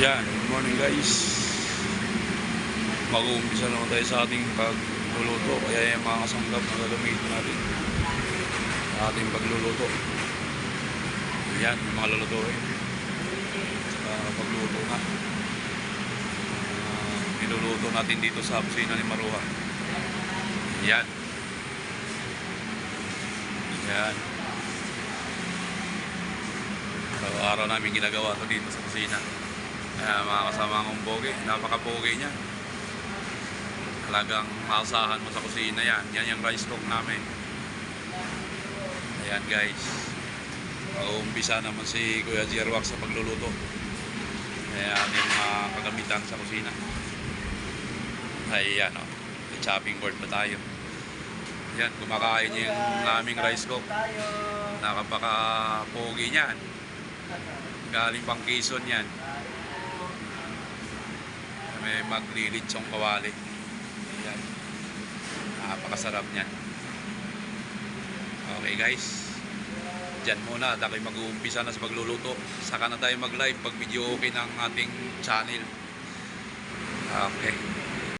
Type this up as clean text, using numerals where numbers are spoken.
Yan, good morning guys. Mag-uumpisa naman tayo sa ating pagluluto. Kaya yung mga kasanggap na gagamitin natin sa ating pagluluto. Yan, yung mga lulutuin sa pagluto na. Niluluto natin dito sa kusina ni Maruha. Yan. Yan. Araw-araw namin ginagawa ito dito sa kusina. Mga kasama kong pogi, napaka-pogi niya. Talagang maasahan mo sa kusina yan. Yan yung rice cook namin. Ayan guys. Umpisa naman si Kuya Jerwak sa pagluluto. Ayan yung mga kagamitan sa kusina. Ayan o. May chopping board pa tayo. Ayan, kumakain yung naming rice cook. Nakapaka-pogi niyan. Galing pang Quezon yan. May maglilitsong kawali. Ayan. Napakasarap niyan. Okay guys. Diyan muna. Ako'y mag-uumpisa na sa pagluluto. Saka na tayo mag-live pag video okay ng ating channel. Okay.